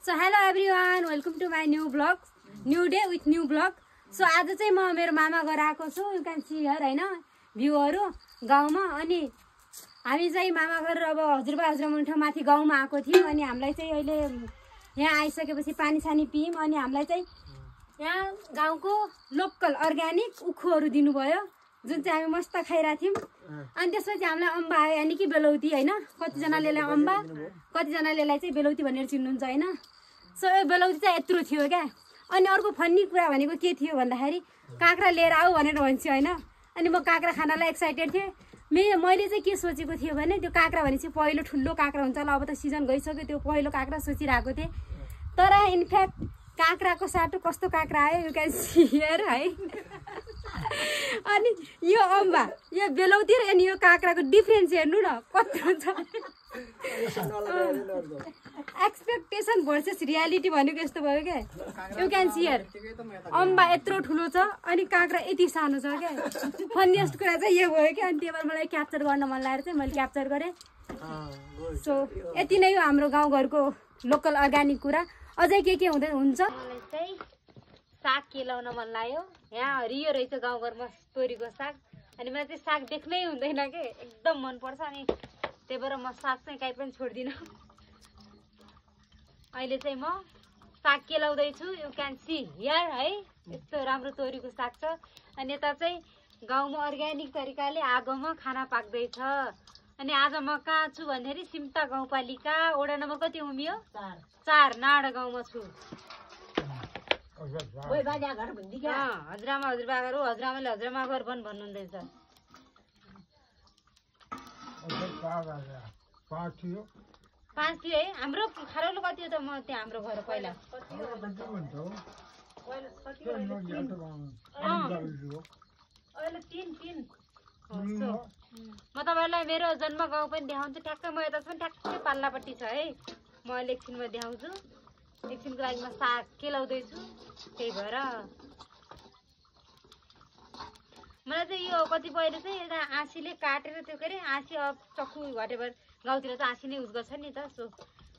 So hello everyone, welcome to my new vlog, new day with new vlog. So आज चाहिँ म मेरो मामा घर आएको छु. You can see here हैन भ्यूहरु गाउँमा. अनि हामी चाहिँ मामा घर अब हजुरबा हजुरमुनि माथि गाउँमा आएको थियौं. अनि हामीलाई चाहिँ अहिले यहाँ आइसकेपछि पानी सानी पियौं. अनि हामीलाई चाहिँ यहाँ गाउँको लोकल अर्ग्यानिक उखुहरु दिनुभयो, जुन चाहिँ हामी मस्त खाइरा थियौं. अनि त्यसपछि हामीलाई अम्बा आयो, यानी कि बेलौती हैन. कति जनाले अम्बा, कति जनाले चाहिँ बेलौती भनेर चिन्नुहुन्छ हैन. सो यो बेलौती चाहिँ यत्रो थियो क्या. अनि अर्को फन्नी कुरा भनेको के थियो भन्दाखेरि काँक्रा लिएर आऊ भनेर भन्छ हैन. अनि म काँक्रा खानलाई एक्साइटेड थिएँ. मैले चाहिँ के सोचेको थियो भने त्यो काँक्रा भनेपछि पहिलो ठुलो काँक्रा हुन्छ होला, अब त सिजन गइसक्यो, त्यो पहिलो काँक्रा सोचिरहेको थिएँ. तर इनफ्याक्ट काँक्राको साटो कस्तो काँक्रा आयो, यु क्यान सी हियर है. अनि यो अम्बा, यो बेलौती र अनि यो काँक्राको डिफरेन्स हेर्नु न कस्तो छ. एक्सपेक्टेसन भर्सेस रियालिटी भनेको यस्तो भयो क्या. यु क्यान सी हियर अम्बा यत्रो ठुलो छ अनि काँक्रा यति सानो छ क्या. फन्निएस्ट कुरा चाहिँ यो भयो क्या. अनि त्यही भएर मलाई क्याप्चर गर्न मन लागेर चाहिँ मैले क्याप्चर गरेँ. सो यति नै हो हाम्रो गाउँघरको लोकल अर्ग्यानिक कुरा. अझै के हुन्छ. मलाई चाहिँ साग केलाउन मन लाग्यो. यहाँ हरियो रहेछ गाउँघरमा तोरीको साग. अनि मलाई चाहिँ साग देख्नै हुँदैन के, एकदम मनपर्छ. अनि त्यही भएर म साग चाहिँ कहीँ पनि छोड्दिनँ. अहिले चाहिँ म साग केलाउँदैछु. यु क्यान सी हियर है, यस्तो राम्रो तोरीको साग छ. अनि यता चाहिँ गाउँमा अर्ग्यानिक तरिकाले आगोमा खाना पाक्दैछ. अनि आज म कहाँ छु भन्दाखेरि सिम्ता गाउँपालिका वडा नम्बर कति उमियो 4 नाडा गाउँमा छु. हजुरआमा हजुरबा घर हो. हजुरआमाले हजुरआमा घर भन्नुहुँदैछ. 5 थियो है. हाम्रो खारौलो कति हो त? म त्यहाँ हाम्रो घर पहिला अहिले 3 म तपाईँलाई मेरो जन्म गाउँ पनि देखाउँछु. ठ्याक्कै म यता पनि ठ्याक्कै पाल्लापट्टि छ है. म अहिले एकछिनमा देखाउँछु. एकछिनको लागि म साग केलाउँदैछु. त्यही भएर मलाई चाहिँ यो कतिपयले चाहिँ यता आँसीले काटेर त्यो के अरे आँसी चक्कु घटेभर गाउँतिर त आँसी नै युज गर्छ नि त. सो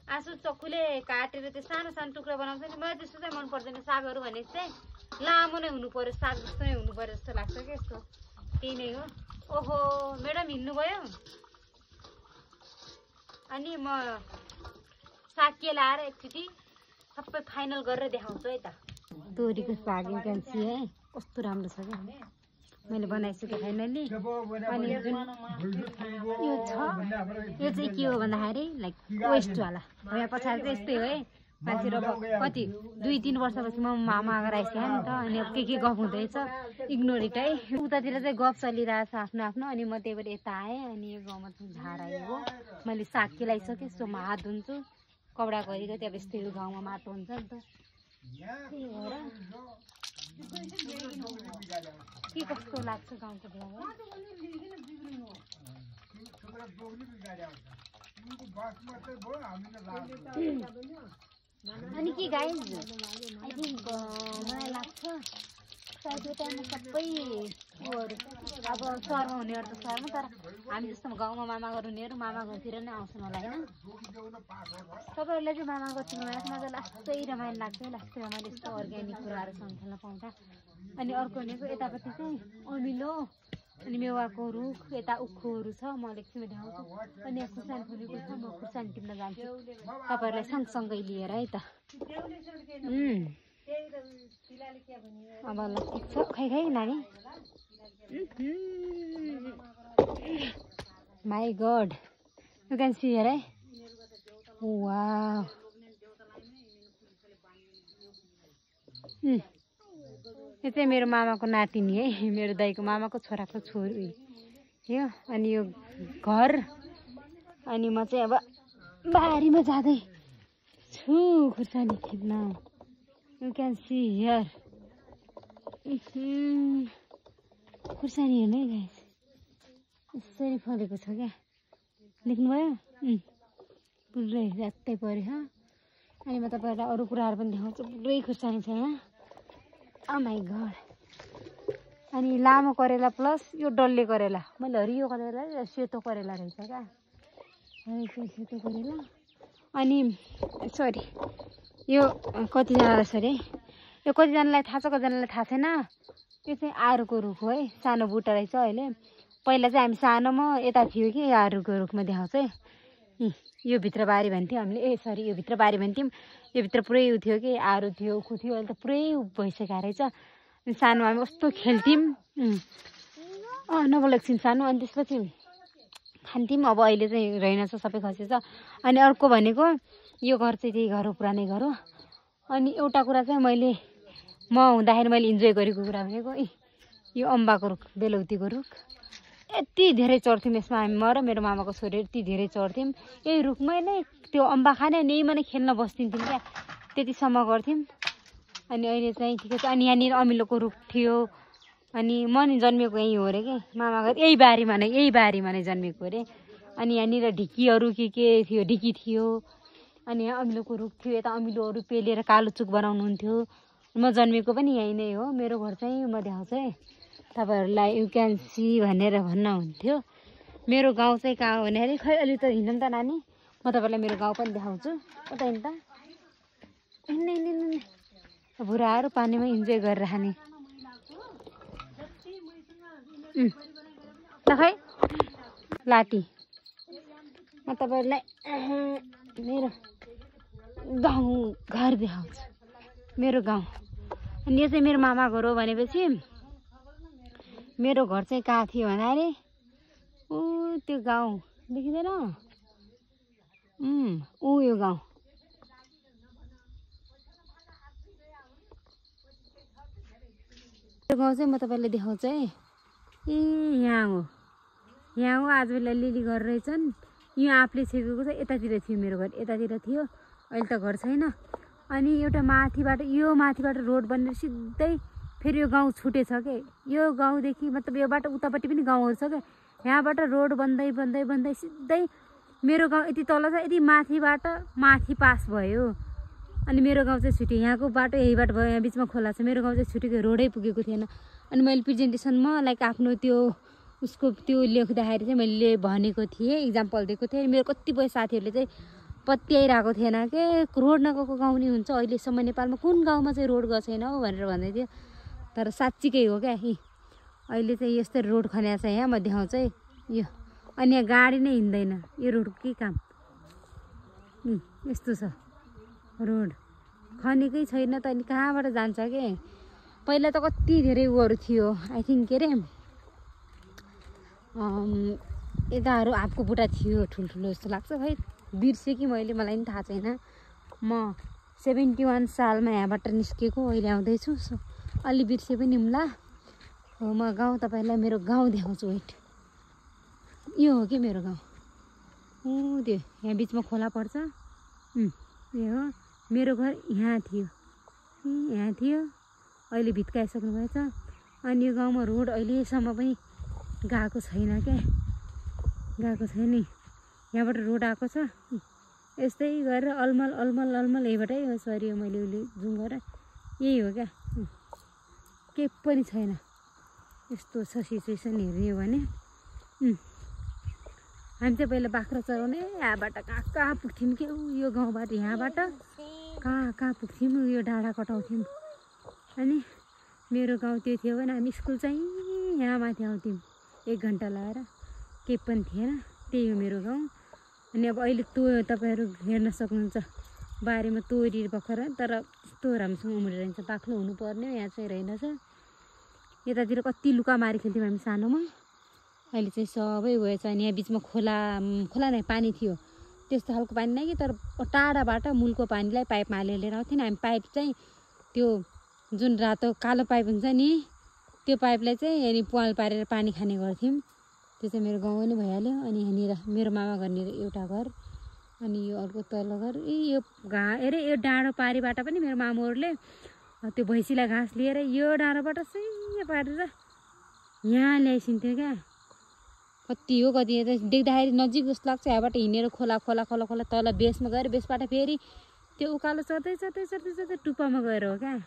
आँसु चक्कुले काटेर त्यो सानो सानो टुक्रा बनाउँछ नि. मलाई त्यस्तो चाहिँ मन पर्दैन. सागहरू भने चाहिँ लामो नै हुनु पर्यो, साग जस्तो नै हुनु पर्यो जस्तो लाग्छ क्या. यस्तो त्यही नै हो. ओहो म्याडम हिँड्नुभयो. अनि म साग केलाएर एकचोटि सबै फाइनल गरेर देखाउँछु है त. तोरीको साग यु क्यान सी है, कस्तो राम्रो छ क्या. मैले बनाइसकेँ फाइनली. अनि जुन यो छ यो चाहिँ के हो भन्दाखेरि लाइक वेस्टवाला. यहाँ पछाडि चाहिँ यस्तै हो है. मान्छेहरू अब कति 2-3 वर्षपछि म मामा आएर आइसकेँ नि त. अनि अब के गफ हुँदैछ इग्नोर इट है. उतातिर चाहिँ गफ चलिरहेछ आफ्नो आफ्नो. अनि म त्यही भएर यता आएँ. अनि यो गाउँमा चाहिँ झार आएको. मैले साग केलाइसकेँ. सो म हात धुन्छु कपडा गरेको. त्यहाँ यस्तै गाउँमा माटो हुन्छ नि त. त्यही भएर के कस्तो लाग्छ गाउँको भ्याउ. अनि के गाइज आई थिङ्क मलाई लाग्छ सायद यो टाइममा सबै उयोहरू अब सहरमा हुनेहरू त सहरमा, तर हामी जस्तो गाउँमा मामा घर हुनेहरू मामा घरतिर नै आउँछन् होला होइन. तपाईँहरूलाई चाहिँ मामा घर चिन्नु मलाई चाहिँ लास्टै रमाइलो लाग्छ. लास्टै रमाइलो यस्तो अर्ग्यानिक कुराहरूसँग खेल्न पाउँदा. अनि अर्को भनेको यतापट्टि चाहिँ अमिलो अनि मेवाको रुख, यता उखुहरू छ. म एकछिनमा देखाउँछु. अनि यहाँ खुर्सानी फुलेको छ. म खुर्सानी टिप्न जान्छु तपाईँहरूलाई सँगसँगै लिएर है त. अब ल ठिक छ. खै नानी. My god you can see here है. वाउ. यो चाहिँ मेरो मामाको नातिनी है, मेरो दाइको मामाको छोराको छोरी यो. अनि यो घर. अनि म चाहिँ अब बारीमा जाँदै छु खुर्सानी खिच्न. यु क्यान सी हियर खुर्सानी हेर्नु है गाइस, यसरी फलेको छ क्या. देख्नुभयो पुरै रातै पऱ्यो. अनि म तपाईँहरूलाई अरू कुराहरू पनि देखाउँछु. पुरै खुर्सानी छ यहाँ. ओ माई गड. अनि लामो करेला प्लस यो डल्ले करेला. मैले हरियो करेला सेतो करेला रहेछ क्या. सेतो करेला. अनि सरी यो कतिजनालाई सरी यो कतिजनालाई थाहा छ कतिजनालाई थाहा छैन यो चाहिँ आरुको रुख हो है सानो बुट्टा रहेछ अहिले पहिला चाहिँ हामी सानोमा यता थियो कि आरुको रुखमा देखाउँछ है यो भित्र बारी भन्थ्यौँ हामीले ए सरी यो भित्र बारी भन्थ्यौँ यो भित्र पुरै उ थियो कि आरु थियो उखु थियो अहिले त पुरै भइसकेको रहेछ अनि सानो हामी कस्तो खेल्थ्यौँ नबल एकछिन सानो अनि त्यसपछि खान्थ्यौँ अब अहिले चाहिँ रहेनछ सबै खसेछ अनि अर्को भनेको यो घर चाहिँ त्यही घर हो पुरानै घर हो अनि एउटा कुरा चाहिँ मैले म हुँदाखेरि मैले इन्जोय गरेको कुरा भनेको यो अम्बाको रुख बेलौतीको रुख यति धेरै चढ्थ्यौँ यसमा हामी म र मेरो मामाको छोरी यति धेरै चढ्थ्यौँ यही रुखमै नै त्यो अम्बा खाने अनि यहीमा नै खेल्न बस्दिन्थ्यौँ क्या त्यतिसम्म गर्थ्यौँ अनि अहिले चाहिँ ठिकै छ अनि यहाँनिर अमिलोको रुख थियो अनि म नि जन्मेको यहीँ हो अरे कि मामा घर यही बारीमा नै जन्मेको अरे अनि यहाँनिर ढिकीहरू के थियो ढिकी थियो अनि यहाँ अमिलोको रुख थियो यता अमिलोहरू पेलेर कालो चुक बनाउनुहुन्थ्यो म जन्मेको पनि यहीँ नै हो मेरो घर चाहिँ म देखाउँछु है तपाईँहरूलाई यु क्यान सी भनेर भन्नुहुन्थ्यो मेरो गाउँ चाहिँ कहाँ हो भने अरे खै अलि त हिँड्नु त नानी म तपाईँलाई मेरो गाउँ पनि देखाउँछु कता हिँड्नु त बुढाहरू पानीमा इन्जोय गरेर खाने ल खै लाटी म तपाईँहरूलाई मेरो गाउँ घर देखाउँछु मेरो गाउँ अनि यो चाहिँ मेरो मामा घर हो भनेपछि मेरो घर चाहिँ कहाँ थियो भने अरे ऊ त्यो गाउँ देखिँदैन यो गाउँ त्यो गाउँ चाहिँ म तपाईँलाई देखाउँछु है ए यहाँ हो आज बेला अलिअलि घर रहेछन् यो आँपले छेकेको छ यतातिर थियो मेरो घर यतातिर थियो अहिले त घर छैन अनि एउटा माथिबाट रोड बनेर सिधै फेरि यो गाउँ छुटेछ के यो गाउँदेखि मतलब योबाट उतापट्टि पनि गाउँहरू छ क्या यहाँबाट रोड बन्दै सिधै मेरो गाउँ यति तल छ यति माथिबाट माथि पास भयो अनि मेरो गाउँ चाहिँ छुट्यो यहाँको बाटो यही बाटो भयो यहाँ बिचमा खोला छ मेरो गाउँ चाहिँ छुटेको रोडै पुगेको थिएन अनि मैले प्रेजेन्टेसनमा लाइक आफ्नो त्यो उसको त्यो लेख्दाखेरि चाहिँ मैले भनेको थिएँ इक्जाम्पल दिएको थिएँ मेरो कतिपय साथीहरूले चाहिँ पत्याइरहेको थिएन के रोड नगएको गाउँ नि हुन्छ अहिलेसम्म नेपालमा कुन गाउँमा चाहिँ रोड गएको छैन हो भनेर भन्दै थियो तर साँच्चीकै हो क्या अहिले चाहिँ यस्तो रोड खन्या छ यहाँ म देखाउँछु है यो अनि यहाँ गाडी नै हिँड्दैन यो रोडको के काम यस्तो छ रोड खनेकै छैन त अनि कहाँबाट जान्छ के पहिला त कति धेरै उहरू थियो आई थिङ्क के अरे यताहरू हातको बुट्टा थियो ठुल्ठुलो जस्तो लाग्छ खै बिर्सेँ कि मैले मलाई पनि थाहा छैन म 71 सालमा यहाँबाट निस्केको अहिले आउँदैछु सो अलि बिर्सेँ पनि हुम्ला हो म गाउँ तपाईँलाई मेरो गाउँ देखाउँछु वेट यो हो कि मेरो गाउँ त्यो यहाँ बिचमा खोला पर्छ यो हो मेरो घर यहाँ थियो अहिले भित्काइसक्नु भएछ अनि यो गाउँमा रोड अहिलेसम्म पनि गएको छैन क्या यहाँबाट रोड आएको छ यस्तै गरेर अलमल यहीबाटै हो सरी मैले उसले जुम गरेर यही हो क्या केही पनि छैन यस्तो छ सिचुएसन हेर्ने हो भने हामी चाहिँ पहिला बाख्रा चराउने यहाँबाट कहाँ पुग्थ्यौँ के यो गाउँबाट यहाँबाट कहाँ पुग्थ्यौँ यो डाँडा कटाउँथ्यौँ अनि मेरो गाउँ त्यो थियो भने हामी स्कुल चाहिँ यहाँ माथि आउँथ्यौँ 1 घन्टा लगाएर केही पनि थिएन त्यही हो मेरो गाउँ अनि अब अहिले तपाईँहरू हेर्न सक्नुहुन्छ बारीमा तोरी भर्खर तर यस्तो राम्रोसँग उम्रेर जान्छ बाक्लो हुनुपर्ने यहाँ चाहिँ रहेनछ यतातिर कति लुकामारी खेल्थ्यौँ हामी सानोमा अहिले चाहिँ सबै गएछ अनि यहाँ बिचमा खोला नै पानी थियो त्यस्तो खालको पानी नै कि तर टाढाबाट मूलको पानीलाई पाइपमा हालेर आउँथ्यौँ हामी पाइप चाहिँ त्यो जुन रातो कालो पाइप हुन्छ नि त्यो पाइपलाई चाहिँ अनि पाल पारेर पानी खाने गर्थ्यौँ त्यो चाहिँ मेरो गाउँ नै भइहाल्यो अनि यहाँनिर मेरो मामा घरनिर एउटा घर अनि यो अर्को तल्लो घर यो यो डाँडो पारीबाट पनि मेरो मामुहरूले त्यो भैँसीलाई घाँस लिएर यो डाँडोबाट सैया पारेर यहाँ ल्याइसिन्थ्यो क्या कति हो कति देख्दाखेरि नजिक जस्तो लाग्छ यहाँबाट हिँडेर खोला तल बेसमा गएर बेसबाट फेरि त्यो उकालो चढ्दै टुप्पामा गएर हो क्या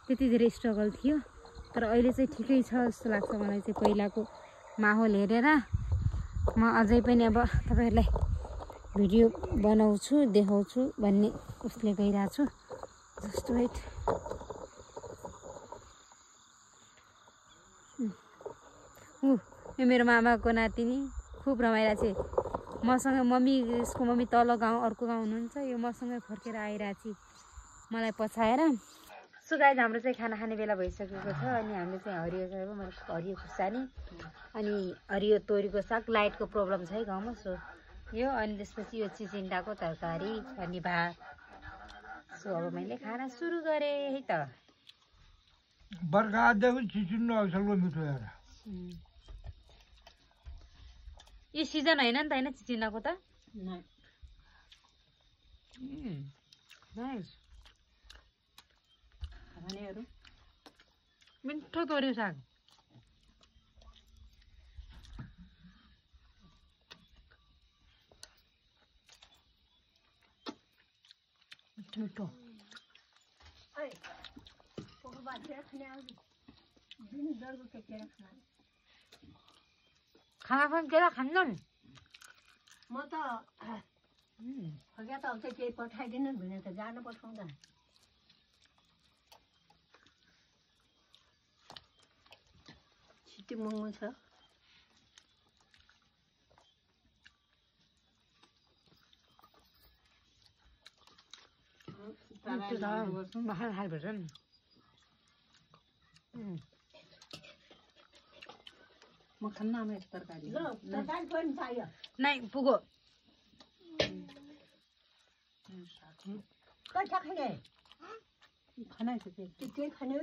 त्यति धेरै स्ट्रगल थियो तर अहिले चाहिँ ठिकै छ जस्तो लाग्छ मलाई चाहिँ पहिलाको माहौल हेरेर म अझै पनि अब तपाईँहरूलाई भिडियो बनाउँछु देखाउँछु भन्ने उसले गइरहेको छु Just wait. यो मेरो मामाको नातिनी खुब रमाइरहेको छ मसँग मम्मी यसको मम्मी तल गाउँ अर्को गाउँ हुनुहुन्छ यो मसँगै फर्केर आइरहेको छ मलाई पछाएर सो गाइज हाम्रो चाहिँ खाना खाने बेला भइसकेको छ अनि हामीले चाहिँ हरियो खुर्सानी अनि हरियो तोरीको साग लाइटको प्रब्लम छ है गाउँमा सो यो अनि त्यसपछि यो चिचिन्डाको तरकारी अनि भात सो अब मैले खाना सुरु गरेँ है त बर्खादेखि चिचिन्डा अक्सरको मिठो हेर यो सिजन होइन नि त होइन चिचिन्डाको त नाइस खानेहरू मिठो तोरी साग मिठो खाना खान केरा खान्नन् म त फर्किया त अब केही पठाइदिनु भने त जानु पठाउँदा छिट्टी महँगो छ म खान्न आमा यस्तो तरकारी ल तरकारी पनि चाहियो नाइ पुगो कता खाने खाना के खाने